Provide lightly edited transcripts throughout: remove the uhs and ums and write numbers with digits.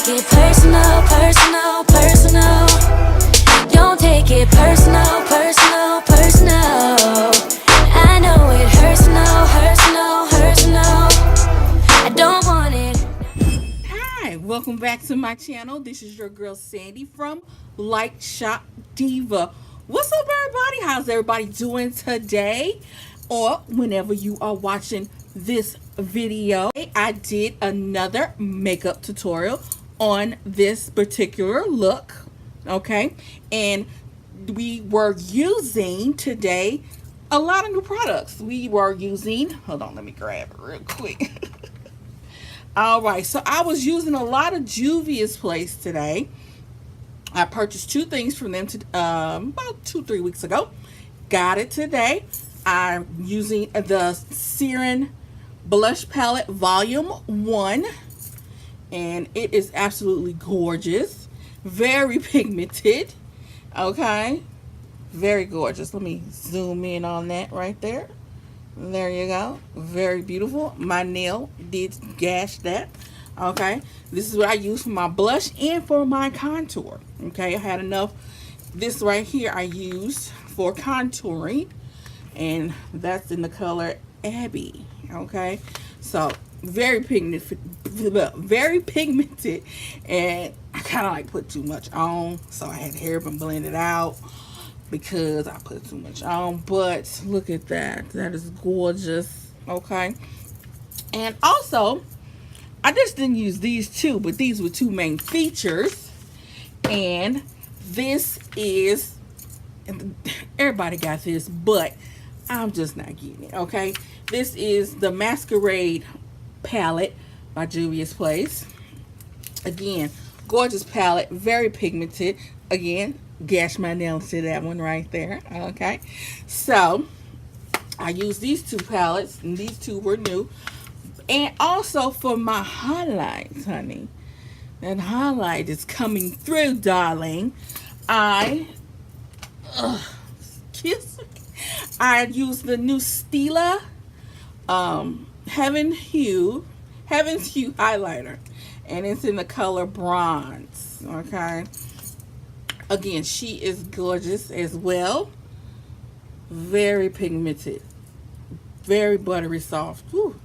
take it personal, personal, personal. Don't take it personal, personal, personal. I know it hurts, no, hurts, no, hurts, no. I don't want it. Hi, welcome back to my channel. This is your girl Sandy from Like Shop Diva. What's up, everybody? How's everybody doing today? Or whenever you are watching this video, I did another makeup tutorial on this particular look. Okay, and we were using today a lot of new products. We were using, hold on, let me grab it real quick. All right, so I was using a lot of Juvia's place today. I purchased two things from them about 2-3 weeks ago. Got it today. I'm using the Saharan blush palette volume 1, and it is absolutely gorgeous, very pigmented. Okay, very gorgeous. Let me zoom in on that right there. There you go. Very beautiful. My nail did gash that. Okay, this is what I use for my blush and for my contour. Okay, I had enough. This right here I used for contouring, and that's in the color Abby. Okay, so very pigmented, and I kind of like put too much on, so I had to hurry up and blend it out because I put too much on. But look at that. That is gorgeous. Okay, and also I just didn't use these two, but these were two main features. And this is, everybody got this, but I'm just not getting it. Okay, this is the Masquerade palette by Juvia's Place. Again, gorgeous palette, very pigmented. Again, gash my nails to that one right there. Okay, so I used these two palettes, and these two were new. And also for my highlights, honey, that highlight is coming through, darling. I used the new Stila Heaven's Hue highlighter, and it's in the color bronze. Okay, again, she is gorgeous as well. Very pigmented, very buttery soft. Whew.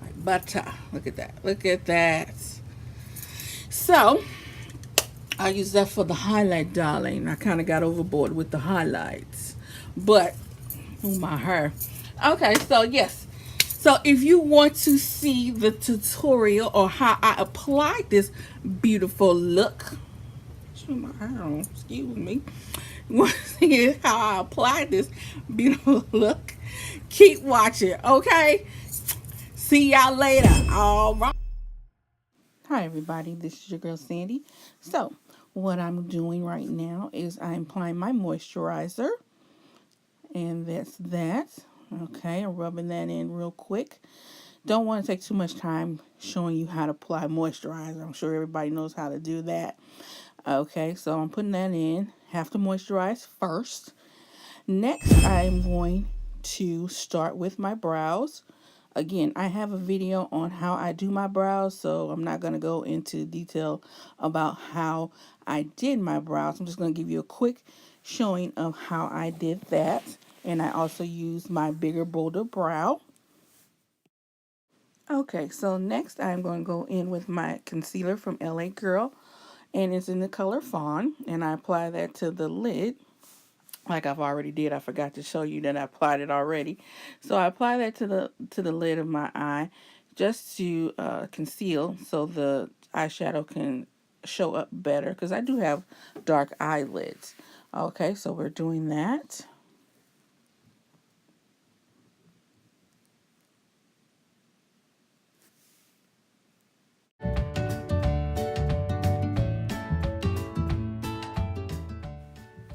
Like butter. Look at that. Look at that. So I use that for the highlight, darling. I kind of got overboard with the highlights, but oh, my hair. Okay, so yes. So if you want to see the tutorial or how I applied this beautiful look, show my hair on, excuse me. You want to see how I applied this beautiful look? Keep watching, okay? See y'all later. All right. Hi, everybody. This is your girl Sandy. So what I'm doing right now is I'm applying my moisturizer, and that's that. Okay, I'm rubbing that in real quick. Don't want to take too much time showing you how to apply moisturizer. I'm sure everybody knows how to do that. Okay, so I'm putting that in. Have to moisturize first. Next, I'm going to start with my brows. Again, I have a video on how I do my brows, so I'm not going to go into detail about how I did my brows. I'm just going to give you a quick showing of how I did that. And I also used my bigger, bolder brow. Okay, so next I'm going to go in with my concealer from LA Girl, and it's in the color Fawn, and I apply that to the lid. Like I've already did, I forgot to show you that I applied it already. So I apply that to the lid of my eye, just to conceal, so the eyeshadow can show up better, because I do have dark eyelids. Okay, so we're doing that.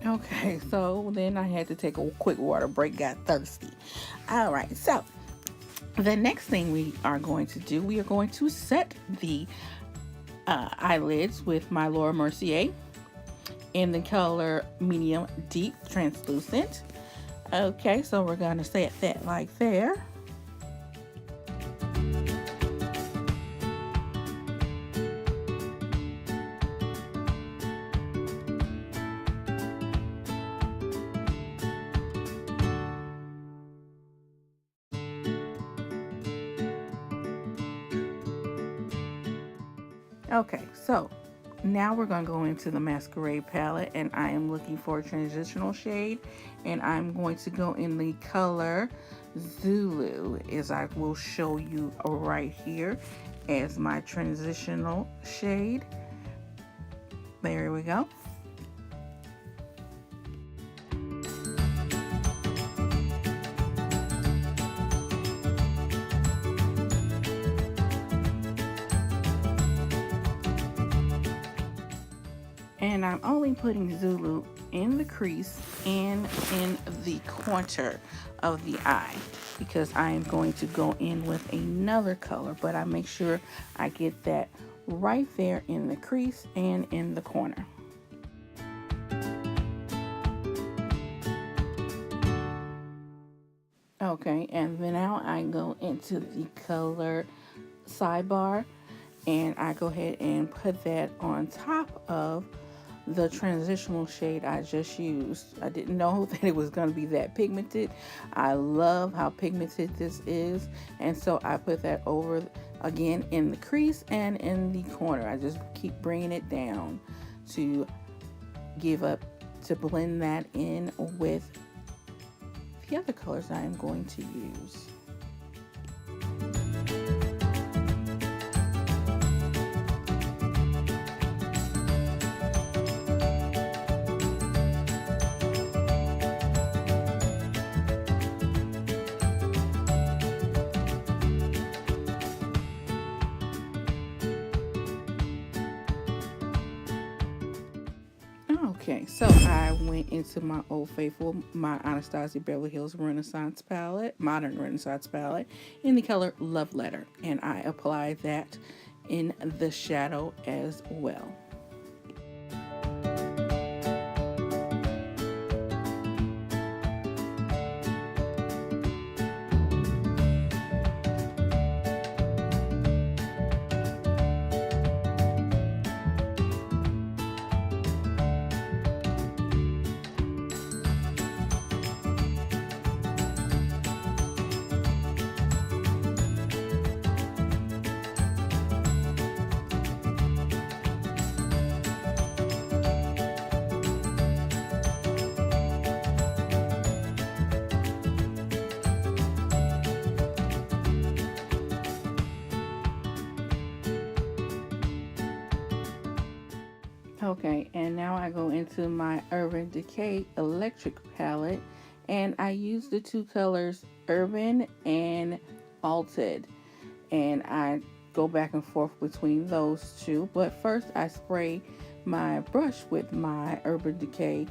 Okay, so then I had to take a quick water break, got thirsty. All right, so the next thing we are going to do, we are going to set the eyelids with my Laura Mercier in the color medium deep translucent. Okay, so we're going to set that like there. Okay, so now we're going to go into the masquerade palette, and I am looking for a transitional shade, and I'm going to go in the color Zulu, as I will show you right here as my transitional shade. There we go. And I'm only putting Zulu in the crease and in the corner of the eye, because I am going to go in with another color, but I make sure I get that right there in the crease and in the corner. Okay, and then now I go into the color Sidebar, and I go ahead and put that on top of the transitional shade I just used. I didn't know that it was going to be that pigmented. I love how pigmented this is, and so I put that over again in the crease and in the corner. I just keep bringing it down to blend that in with the other colors I am going to use. Okay, so I went into my Old Faithful, my Anastasia Beverly Hills Renaissance palette, Modern Renaissance palette, in the color Love Letter, and I applied that in the shadow as well. Okay, and now I go into my Urban Decay Electric palette, and I use the two colors Urban and Altered, and I go back and forth between those two. But first I spray my brush with my Urban Decay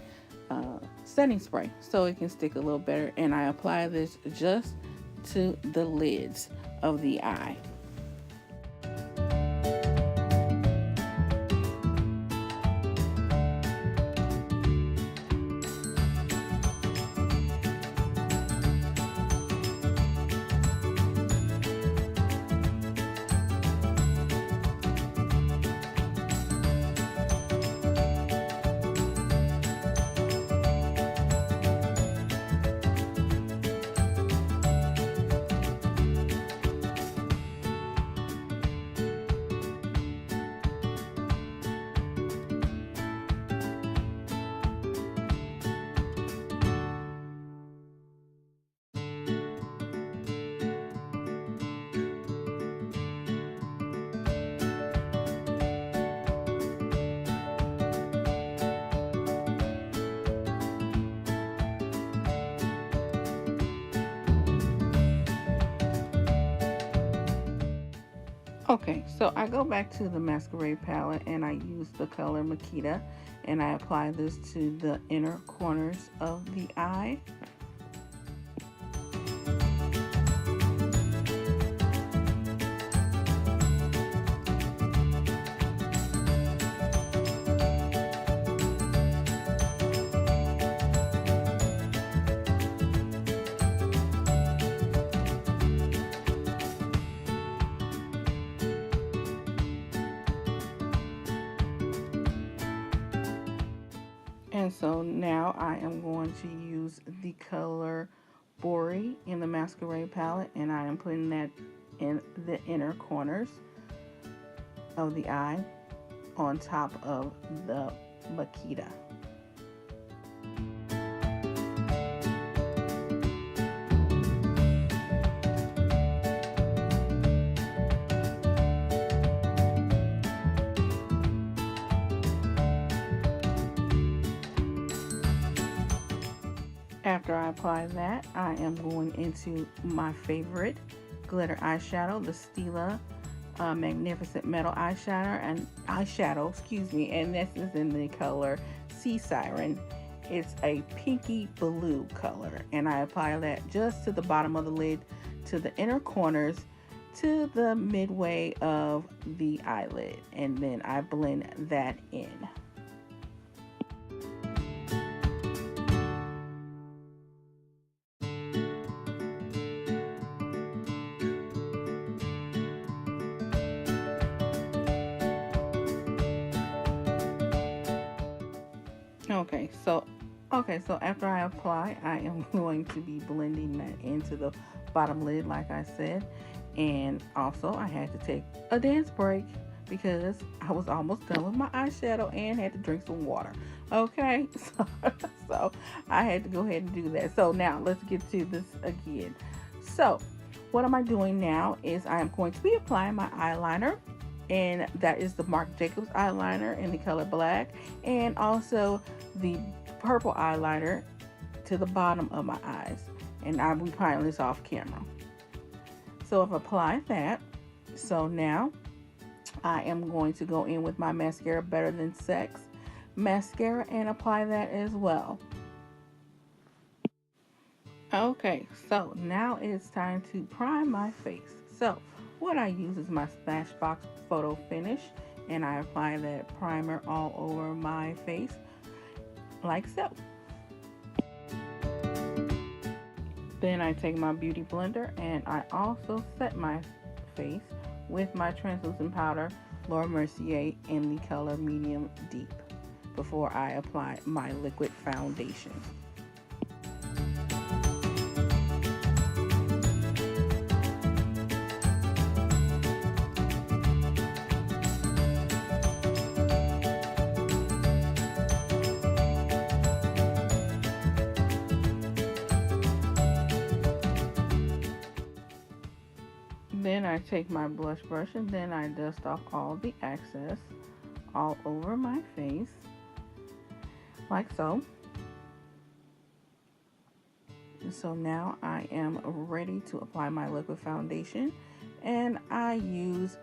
setting spray so it can stick a little better, and I apply this just to the lids of the eye. Okay, so I go back to the Masquerade palette and I use the color Makita, and I apply this to the inner corners of the eye. And so now I am going to use the color Bori in the Masquerade palette, and I am putting that in the inner corners of the eye on top of the Makita. After I apply that, I am going into my favorite glitter eyeshadow, the Stila Magnificent Metal eyeshadow, excuse me, and this is in the color Sea Siren. It's a pinky blue color, and I apply that just to the bottom of the lid, to the inner corners, to the midway of the eyelid, and then I blend that in. Okay, so after I apply, I am going to be blending that into the bottom lid, like I said. And also, I had to take a dance break because I was almost done with my eyeshadow and had to drink some water. Okay, so I had to go ahead and do that. So now let's get to this again. So what am I doing now is I am going to be applying my eyeliner, and that is the Marc Jacobs eyeliner in the color black, and also the purple eyeliner to the bottom of my eyes, and I'll be applying this off camera. So I've applied that. So now I am going to go in with my mascara, Better Than Sex mascara, and apply that as well. Okay, so now it's time to prime my face. So what I use is my Smashbox Photo Finish, and I apply that primer all over my face like so. Then I take my beauty blender and I also set my face with my translucent powder, Laura Mercier, in the color Medium Deep, before I apply my liquid foundation. Then I take my blush brush and then I dust off all the excess all over my face, like so. And so now I am ready to apply my liquid foundation, and I use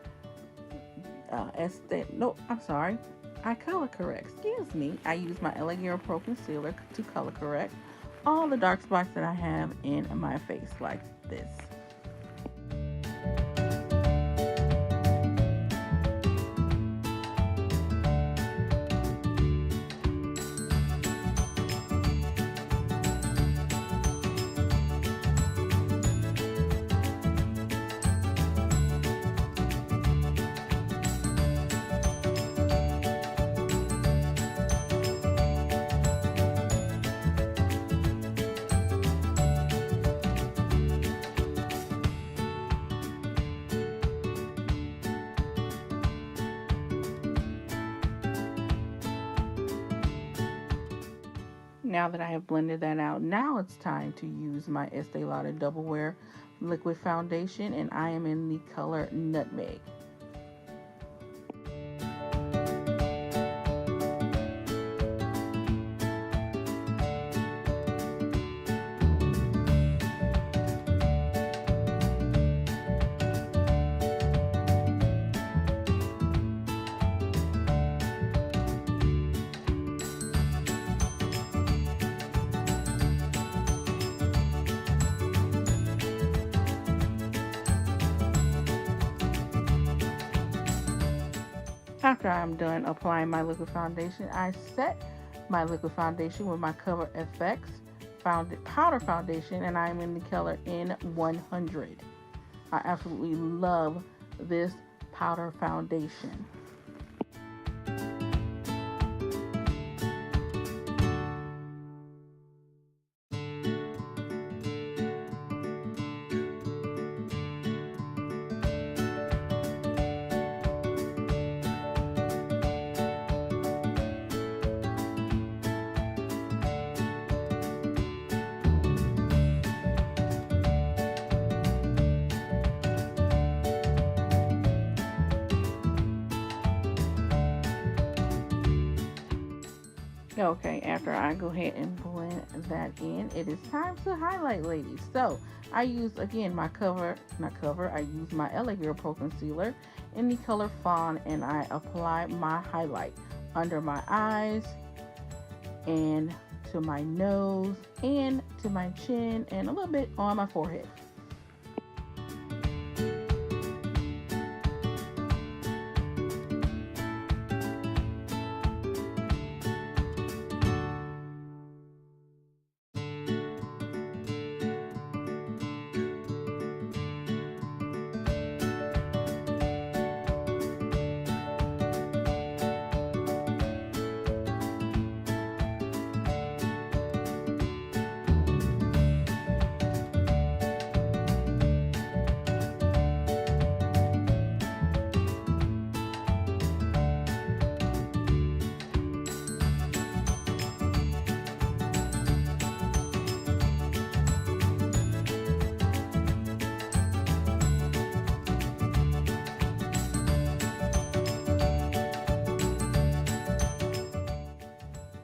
I color correct. Excuse me. I use my LA Girl Pro Concealer to color correct all the dark spots that I have in my face, like this. Now that I have blended that out, now it's time to use my Estee Lauder Double Wear liquid foundation, and I am in the color Nutmeg. After I'm done applying my liquid foundation, I set my liquid foundation with my Cover FX powder foundation, and I'm in the color N100. I absolutely love this powder foundation. Okay, after I go ahead and blend that in, it is time to highlight, ladies. So I use, again, I use my LA Girl Pro Concealer in the color Fawn, and I apply my highlight under my eyes and to my nose and to my chin and a little bit on my forehead.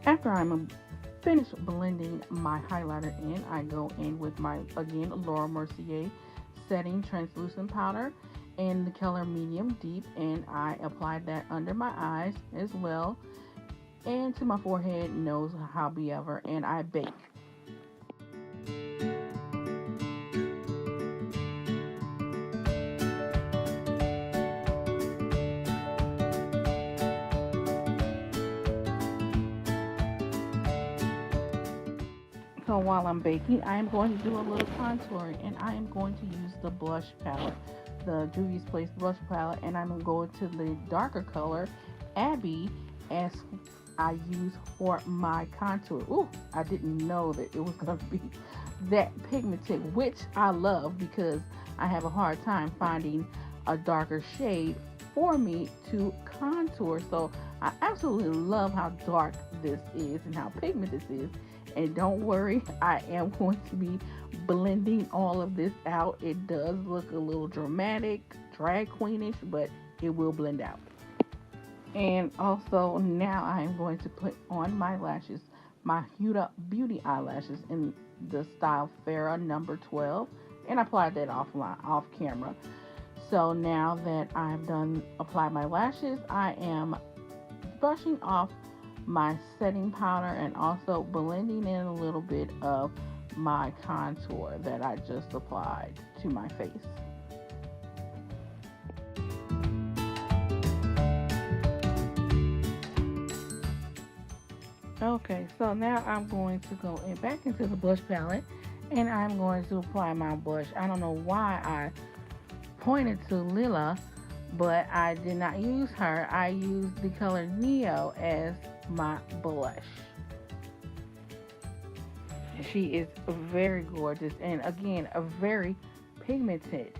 After I'm finished blending my highlighter in, I go in with my, again, Laura Mercier setting translucent powder in the color medium deep, and I apply that under my eyes as well and to my forehead, nose, however, and I bake. So while I'm baking, I am going to do a little contouring, and I am going to use the blush palette, the Juvia's Place blush palette, and I'm going to go to the darker color, Abby, as I use for my contour. Ooh, I didn't know that it was going to be that pigmented, which I love because I have a hard time finding a darker shade for me to contour. So I absolutely love how dark this is and how pigmented this is. And don't worry, I am going to be blending all of this out. It does look a little dramatic, drag queenish, but it will blend out. And also now I am going to put on my lashes, my Huda Beauty eyelashes in the style Farrah number 12, and I applied that off camera. So now that I've applied my lashes, I am brushing off my setting powder and also blending in a little bit of my contour that I just applied to my face. Okay, so now I'm going to go back into the blush palette, and I'm going to apply my blush. I don't know why I pointed to Lila, but I did not use her. I used the color Neo as my blush. She is very gorgeous, and again, a very pigmented.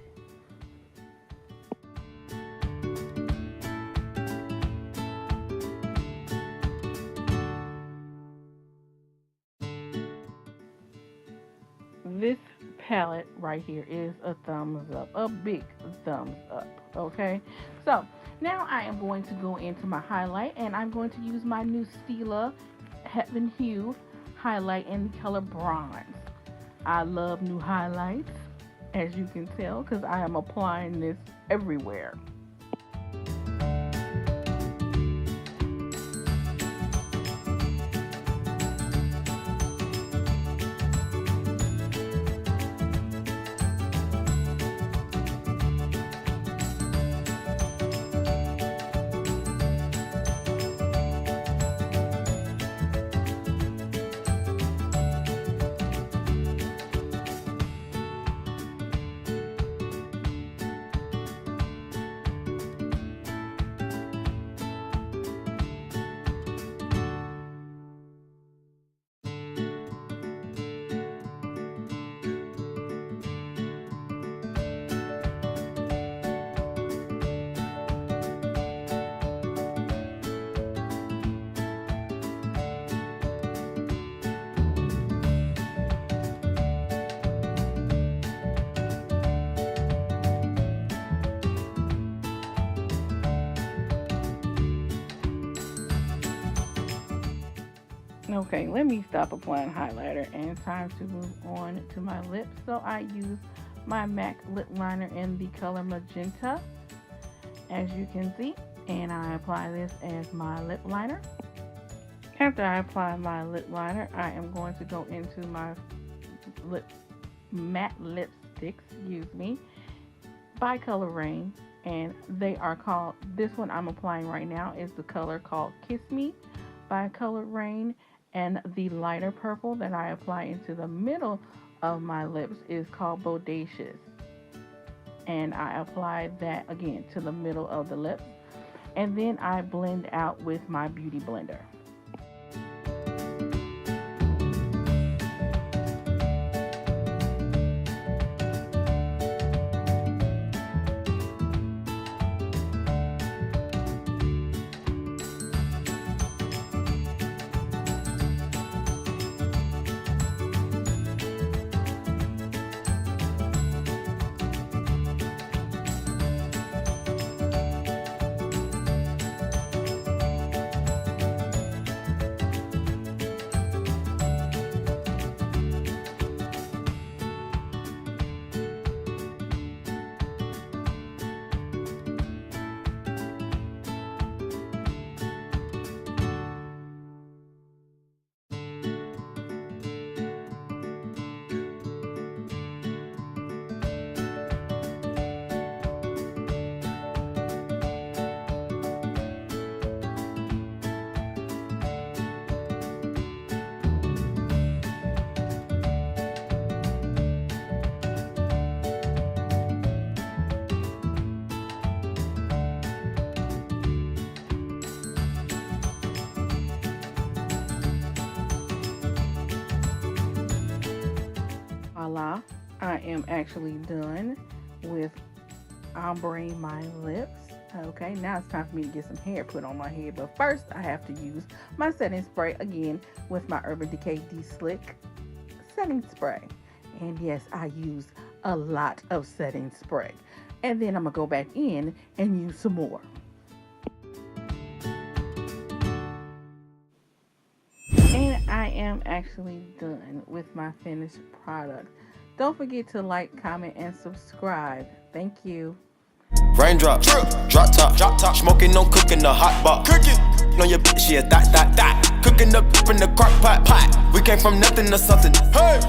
This palette right here is a thumbs up, a big thumbs up. Okay, so now I am going to go into my highlight, and I'm going to use my new Stila Heaven Hue highlight in the color Bronze. I love new highlights, as you can tell, because I am applying this everywhere. Okay, let me stop applying highlighter and time to move on to my lips. So I use my MAC lip liner in the color magenta, as you can see, and I apply this as my lip liner. After I apply my lip liner, I am going to go into my matte lipsticks, by Color Rain, and they are called, this one I'm applying right now is the color called Kiss Me by Color Rain, and the lighter purple that I apply into the middle of my lips is called Bodacious, and I apply that again to the middle of the lips, and then I blend out with my beauty blender. Voila, I am actually done with ombreing my lips. Okay, now it's time for me to get some hair put on my head, but first I have to use my setting spray again with my Urban Decay De-Slick setting spray. And yes, I use a lot of setting spray, and then I'm gonna go back in and use some more. And I am actually done with my finished product. Don't forget to like, comment, and subscribe. Thank you. Raindrop, drop top, smoking, no cooking, the hot pot. Cooking on your bitch, yeah, that. Cooking up in the crock pot. We came from nothing to something. Hey.